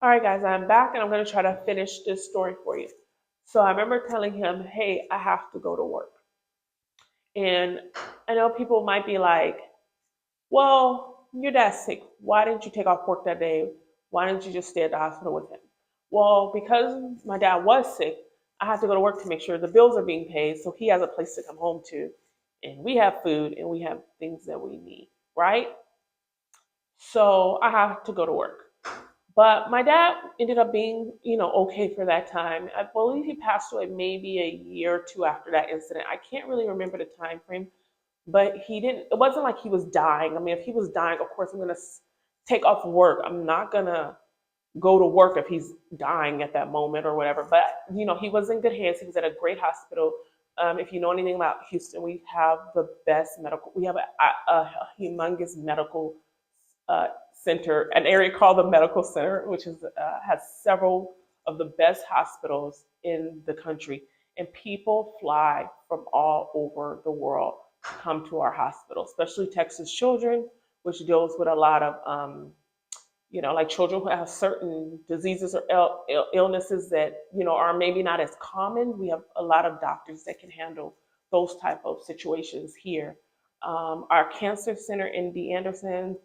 All right, guys, I'm back and I'm going to try to finish this story for you. So I remember telling him, hey, I have to go to work. And I know people might be like, well, your dad's sick. Why didn't you take off work that day? Why didn't you just stay at the hospital with him? Well, because my dad was sick, I had to go to work to make sure the bills are being paid so he has a place to come home to. And we have food and we have things that we need, right? So I have to go to work. But my dad ended up being, okay for that time. I believe he passed away maybe a year or two after that incident. I can't really remember the time frame, but he didn't. It wasn't like he was dying. I mean, if he was dying, of course I'm gonna take off work. I'm not gonna go to work if he's dying at that moment or whatever. But he was in good hands. He was at a great hospital. If you know anything about Houston, we have the best medical. We have a humongous medical uh, center, an area called the Medical Center, which has several of the best hospitals in the country. And people fly from all over the world to come to our hospital, especially Texas Children, which deals with a lot of, like children who have certain diseases or illnesses that, are maybe not as common. We have a lot of doctors that can handle those type of situations here. Our cancer center in D. Anderson,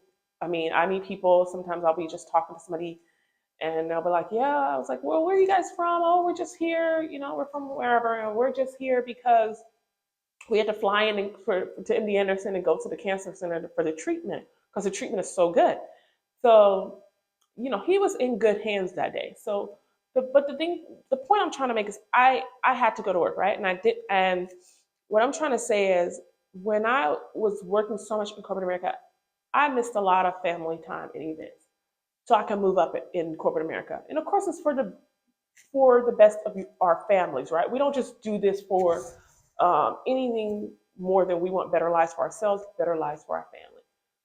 I mean, I meet people, sometimes I'll be just talking to somebody and they'll be like, yeah, I was like, well, where are you guys from? Oh, we're just here, we're from wherever, and we're just here because we had to fly in to MD Anderson and go to the cancer center for the treatment because the treatment is so good. So, he was in good hands that day. So, the point I'm trying to make is I had to go to work, right? And I did. And what I'm trying to say is when I was working so much in corporate America, I missed a lot of family time and events so I can move up in corporate America. And of course, it's for the best of our families, right? We don't just do this for anything more than we want better lives for ourselves, better lives for our family.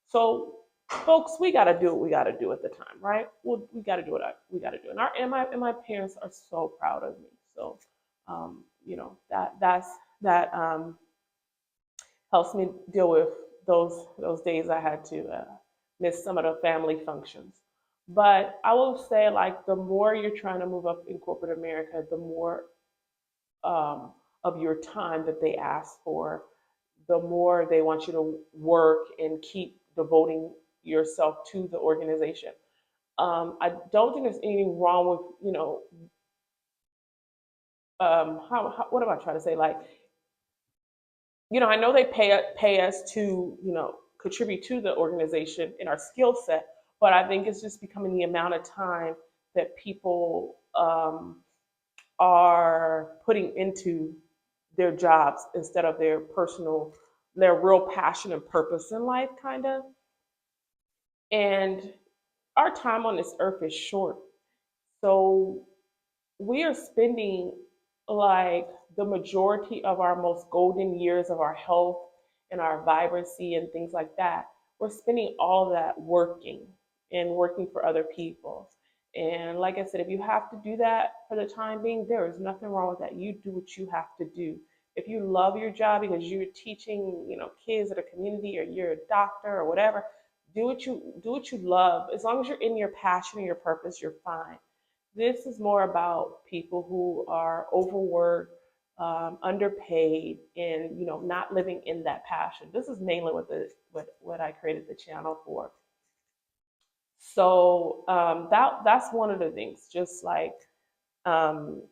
So, folks, we got to do what we got to do at the time, right? Well, we got to do what we got to do, and my parents are so proud of me. So, that helps me deal with those days I had to miss some of the family functions. But I will say, like, the more you're trying to move up in corporate America, the more of your time that they ask for, the more they want you to work and keep devoting yourself to the organization. I don't think there's anything wrong with, what am I trying to say? Like, I know they pay us to, contribute to the organization in our skill set, but I think it's just becoming the amount of time that people are putting into their jobs instead of their real passion and purpose in life, kind of. And our time on this earth is short. So we are spending like the majority of our most golden years of our health and our vibrancy and things like that. We're spending all of that working for other people. And like I said, if you have to do that for the time being, there is nothing wrong with that. You do what you have to do. If you love your job because you're teaching, kids at a community or you're a doctor or whatever, do what you love. As long as you're in your passion and your purpose, you're fine. This is more about people who are overworked, underpaid, and not living in that passion. This is mainly what I created the channel for. So that's one of the things. Just like um,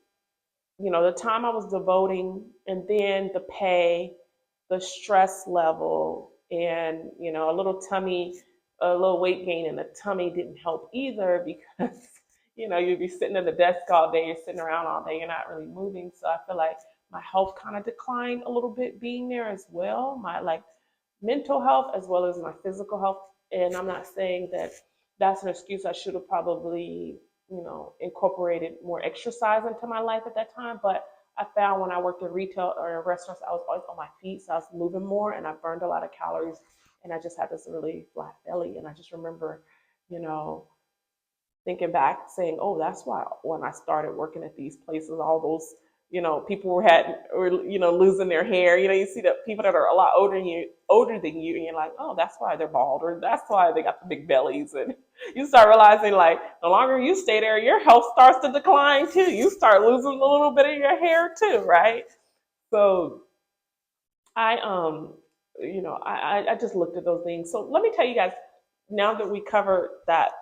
the time I was devoting, and then the pay, the stress level, and a little weight gain in the tummy didn't help either because you'd be sitting at the desk all day, you're sitting around all day, you're not really moving. So I feel like my health kind of declined a little bit being there as well. My like mental health as well as my physical health. And I'm not saying that that's an excuse. I should have probably, incorporated more exercise into my life at that time. But I found when I worked in retail or in restaurants, I was always on my feet. So I was moving more and I burned a lot of calories and I just had this really flat belly. And I just remember, you know, thinking back saying, oh, that's why when I started working at these places, all those, people were losing their hair. You see the people that are a lot older than you, and you're like, oh, that's why they're bald, or that's why they got the big bellies, and you start realizing like the longer you stay there, your health starts to decline too. You start losing a little bit of your hair too, right? So I I just looked at those things. So let me tell you guys, now that we covered that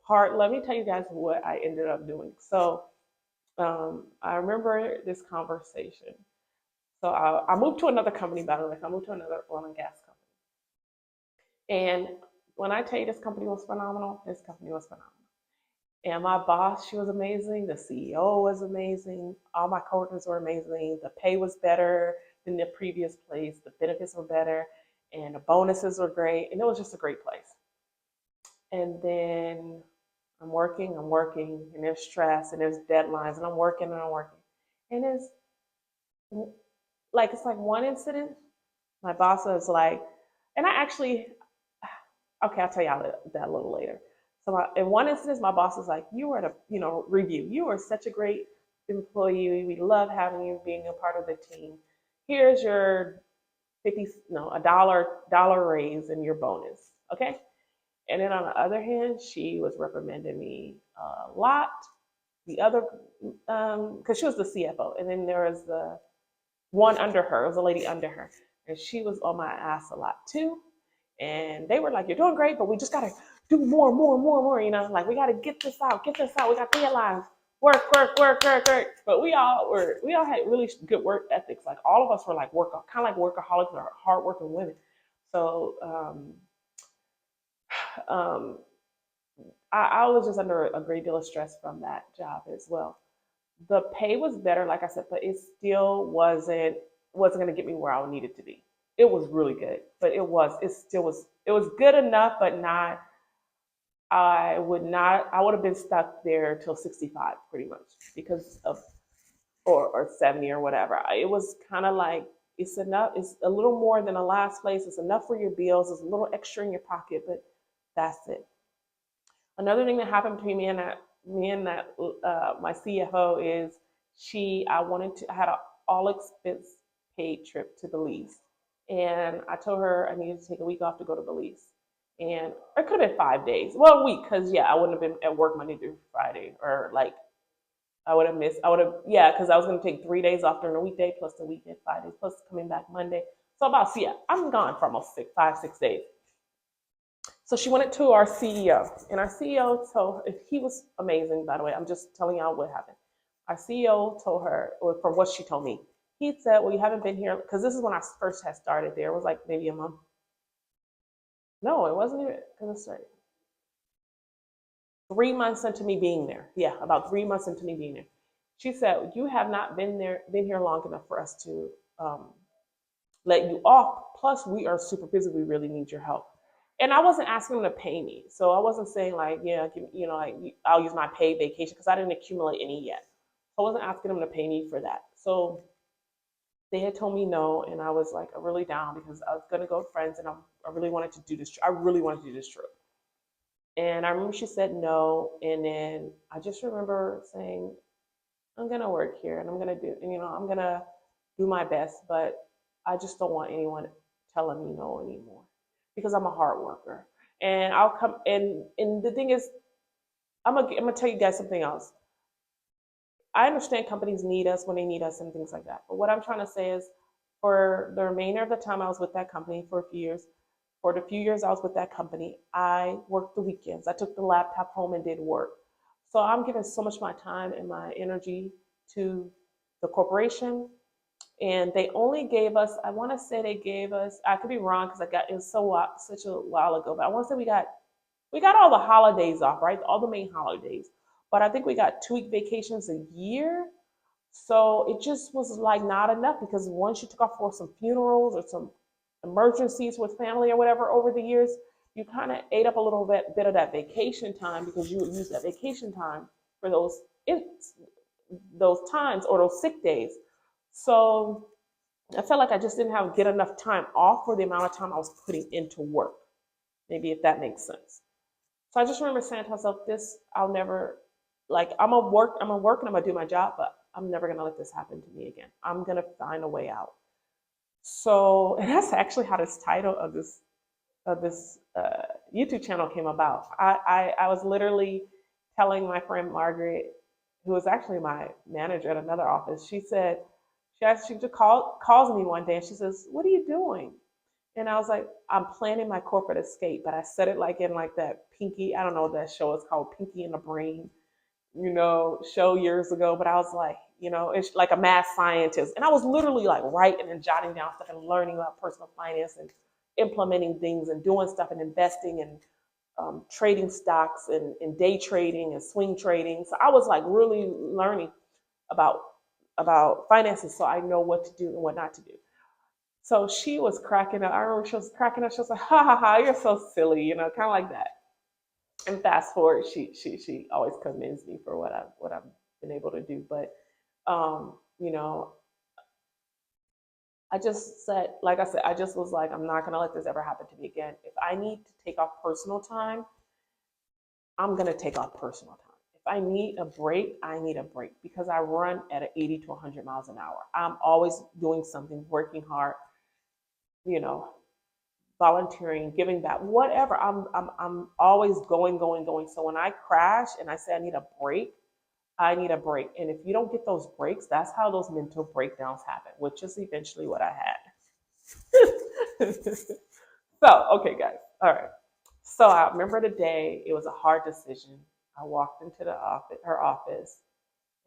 part, let me tell you guys what I ended up doing. So I remember this conversation. So I moved to another company, by the way. So I moved to another oil and gas company. And when I tell you this company was phenomenal, this company was phenomenal. And my boss, she was amazing. The CEO was amazing. All my coworkers were amazing. The pay was better than the previous place. The benefits were better, and the bonuses were great. And it was just a great place. And then I'm working, and there's stress, and there's deadlines, and I'm working and I'm working. And it's like one incident. My boss was like, and I actually, okay, I'll tell y'all that a little later. So in one instance, my boss was like, "You were at a review. You are such a great employee. We love having you being a part of the team. Here's your 50 no a dollar raise and your bonus." Okay. And then on the other hand, she was reprimanding me a lot. The other, because she was the CFO, and then there was the one under her. It was a lady under her, and she was on my ass a lot too. And they were like, "You're doing great, but we just gotta do more, more, more, more. Like we gotta get this out, get this out. We got deadlines, work, work, work, work, work." But we all had really good work ethics. Like all of us were like kind of like workaholics or hardworking women. So um, I was just under a great deal of stress from that job as well. The pay was better, like I said, but it still wasn't going to get me where I needed to be. It was really good, but it was good enough, but not. I would have been stuck there till 65 pretty much because of or 70 or whatever. It was kind of like it's enough. It's a little more than the last place. It's enough for your bills. It's a little extra in your pocket, but that's it. Another thing that happened between me and that my CFO is I had an all expense paid trip to Belize, and I told her I needed to take a week off to go to Belize, and it could have been 5 days, well, a week, because yeah, I wouldn't have been at work Monday through Friday, or like I would have, yeah, because I was going to take 3 days off during the weekday plus the weekend, 5 days plus coming back Monday, so about yeah, I'm gone for almost 6 days. So she went to our CEO, and our CEO told her, he was amazing, by the way. I'm just telling y'all what happened. Our CEO told her, or from what she told me, he said, "Well, you haven't been here," because this is when I first had started there. It was like maybe a month. No, it wasn't even, because it's right. 3 months into me being there. Yeah, about 3 months into me being there. She said, "You have not been here long enough for us to let you off. Plus, we are super busy. We really need your help." And I wasn't asking them to pay me, so I wasn't saying like, yeah, like I'll use my paid vacation because I didn't accumulate any yet. So I wasn't asking them to pay me for that. So they had told me no, and I was like really down because I was gonna go with friends, and I really wanted to do this. I really wanted to do this trip. And I remember she said no, and then I just remember saying, "I'm gonna work here, and I'm gonna do, and I'm gonna do my best, but I just don't want anyone telling me no anymore because I'm a hard worker, and I'll come." And the thing is, I'm gonna tell you guys something else. I understand companies need us when they need us and things like that, but what I'm trying to say is, for the remainder of the time I was with that company for a few years, for the few years I was with that company, I worked the weekends. I took the laptop home and did work. So I'm giving so much of my time and my energy to the corporation, and they only gave us, I want to say they gave us, I could be wrong because it was such a while ago, but I want to say we got all the holidays off, right? All the main holidays. But I think we got 2 week vacations a year. So it just was like not enough, because once you took off for some funerals or some emergencies with family or whatever over the years, you kind of ate up a little bit of that vacation time, because you would use that vacation time for those times or those sick days. So I felt like I just didn't get enough time off for the amount of time I was putting into work. Maybe if that makes sense. So I just remember saying to myself, "This I'll never like. I'm gonna work and I'm gonna do my job, but I'm never gonna let this happen to me again. I'm gonna find a way out. So, and that's actually how this title of this YouTube channel came about. I was literally telling my friend Margaret, who was actually my manager at another office. She just calls me one day and she says, "What are you doing?" And I was like, "I'm planning my corporate escape," but I said it like in like that Pinky. I don't know what that show is called, Pinky and the Brain, show years ago. But I was like, it's like a math scientist, and I was literally like writing and jotting down stuff and learning about personal finance and implementing things and doing stuff and investing and trading stocks and day trading and swing trading. So I was like really learning about finances, so I know what to do and what not to do. So she was cracking up. I remember she was cracking up. She was like, "Ha ha ha, you're so silly," kind of like that. And fast forward, she always commends me for what I've been able to do. But you know, I just said, like I said, I just was like, I'm not gonna let this ever happen to me again. If I need to take off personal time, I'm gonna take off personal time. If I need a break, I need a break because I run at 80 to 100 miles an hour. I'm always doing something, working hard, you know, volunteering, giving back, whatever. I'm always going, going, going. So when I crash and I say I need a break, I need a break. And if you don't get those breaks, that's how those mental breakdowns happen, which is eventually what I had. So, okay, guys. All right. So I remember the day, it was a hard decision. I walked into her office,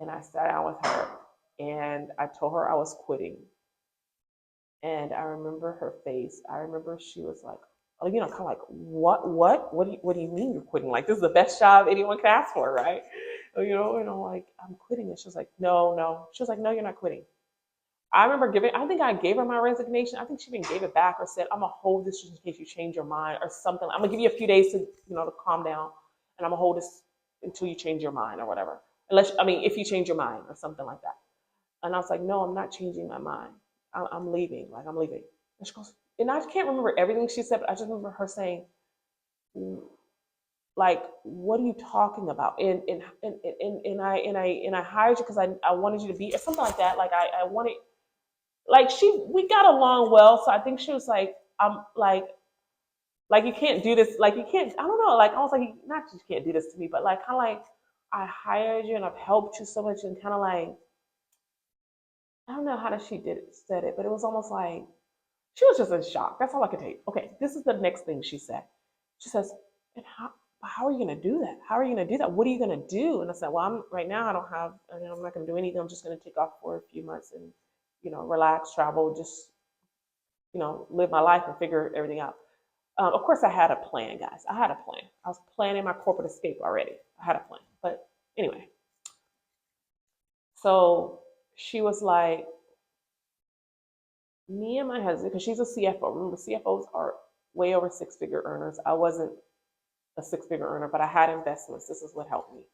and I sat down with her and I told her I was quitting. And I remember her face. I remember she was like, oh, kind of like, what do you mean you're quitting? Like, this is the best job anyone can ask for, right? And I'm like, I'm quitting. And she was like, no, no. She was like, no, you're not quitting. I think I gave her my resignation. I think she even gave it back or said, I'm going to hold this just in case you change your mind or something. I'm going to give you a few days to calm down. And I'm going to hold this until you change your mind or whatever. If you change your mind or something like that. And I was like, no, I'm not changing my mind. I'm leaving. Like, I'm leaving. And she goes, and I can't remember everything she said, but I just remember her saying, like, what are you talking about? And I hired you because I wanted you to be, or something like that. Like, I wanted, like, we got along well. So I think she was like, I'm like, you can't do this. Like, you can't, I don't know. Like, I was like, not you can't do this to me, but like, kind of like, I hired you and I've helped you so much, and kind of like, I don't know how she said it, but it was almost like she was just in shock. That's all I could take. Okay, this is the next thing she said. She says, "And how are you going to do that? How are you going to do that? What are you going to do?" And I said, "Well, right now I don't have. I'm not going to do anything. I'm just going to take off for a few months and relax, travel, just live my life and figure everything out." Of course, I had a plan, guys. I had a plan. I was planning my corporate escape already. I had a plan, but anyway. So she was like, me and my husband, because she's a CFO. Remember, CFOs are way over six-figure earners. I wasn't a six-figure earner, but I had investments. This is what helped me.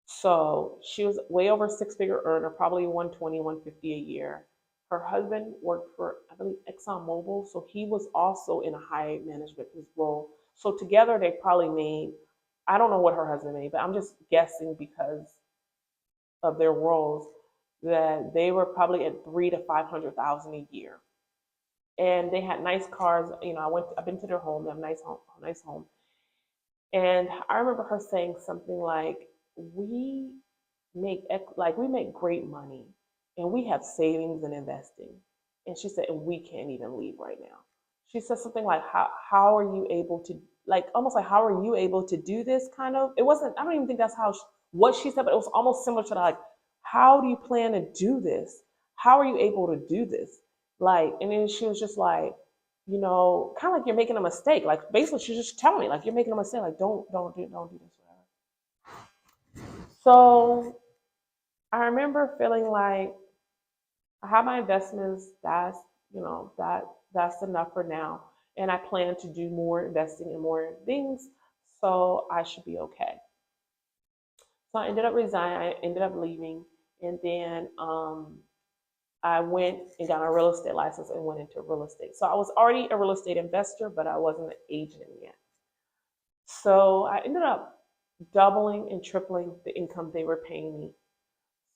So she was way over six-figure earner, probably 120, 150 a year. Her husband worked for, I believe, ExxonMobil, so he was also in a high management role. So together they probably made, I don't know what her husband made, but I'm just guessing because of their roles that they were probably at 300,000 to 500,000 a year. And they had nice cars. I've been to their home. They have nice home. And I remember her saying something like, "We we make great money, and we have savings and investing." And she said, "And we can't even leave right now." She said something like, "How are you able to, like, almost like, how are you able to do this?" Kind of. It wasn't. I don't even think that's what she said, but it was almost similar to like, "How do you plan to do this? How are you able to do this?" Like, and then she was just like, kind of like, you're making a mistake. Like, basically, she's just telling me, like, you're making a mistake. Like, don't do this, whatever. So I remember feeling like I have my investments. That's enough for now, and I plan to do more investing in more things, so I should be okay. So I ended up resigning. I ended up leaving, and then I went and got a real estate license and went into real estate. So I was already a real estate investor, but I wasn't an agent yet. So I ended up doubling and tripling the income they were paying me.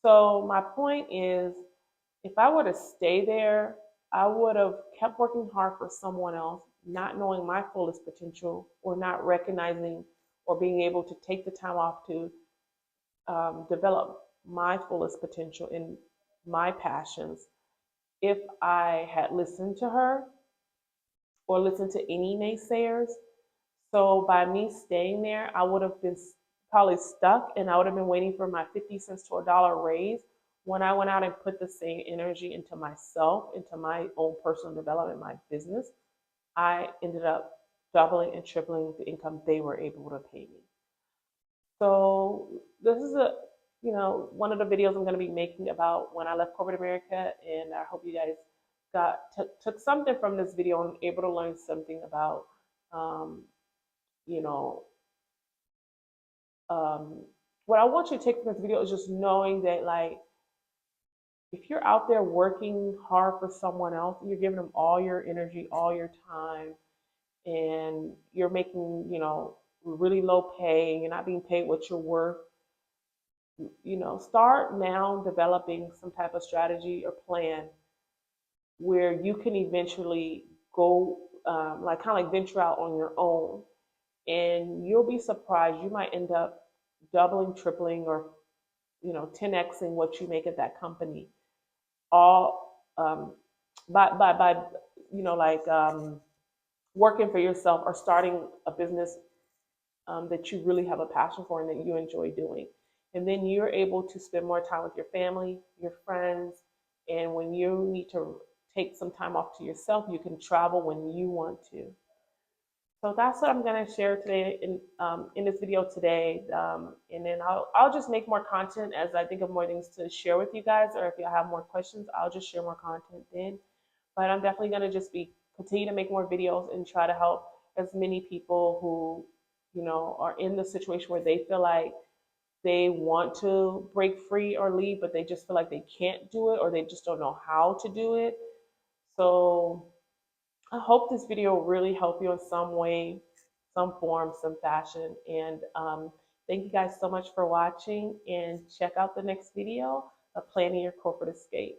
So my point is, if I were to stay there, I would have kept working hard for someone else, not knowing my fullest potential or not recognizing or being able to take the time off to develop my fullest potential in my passions. If I had listened to her or listened to any naysayers, so by me staying there, I would have been probably stuck and I would have been waiting for my 50 cents to a dollar raise. When I went out and put the same energy into myself, into my own personal development, my business, I ended up doubling and tripling the income they were able to pay me. So this is one of the videos I'm going to be making about when I left corporate America, and I hope you guys took something from this video and able to learn something about um, you know um, what I want you to take from this video is just knowing that, like, if you're out there working hard for someone else, you're giving them all your energy, all your time, and you're making, really low pay and you're not being paid what you're worth, start now developing some type of strategy or plan where you can eventually go, like, kind of like venture out on your own, and you'll be surprised. You might end up doubling, tripling, or 10xing what you make at that company, all by like working for yourself or starting a business that you really have a passion for and that you enjoy doing. And then you're able to spend more time with your family, your friends, and when you need to take some time off to yourself, you can travel when you want to. So that's what I'm going to share today in this video today. And then I'll just make more content as I think of more things to share with you guys. Or if you have more questions, I'll just share more content then. But I'm definitely going to just continue to make more videos and try to help as many people who, are in the situation where they feel like they want to break free or leave, but they just feel like they can't do it or they just don't know how to do it. So I hope this video will really help you in some way, some form, some fashion. And thank you guys so much for watching, and check out the next video of planning your corporate escape.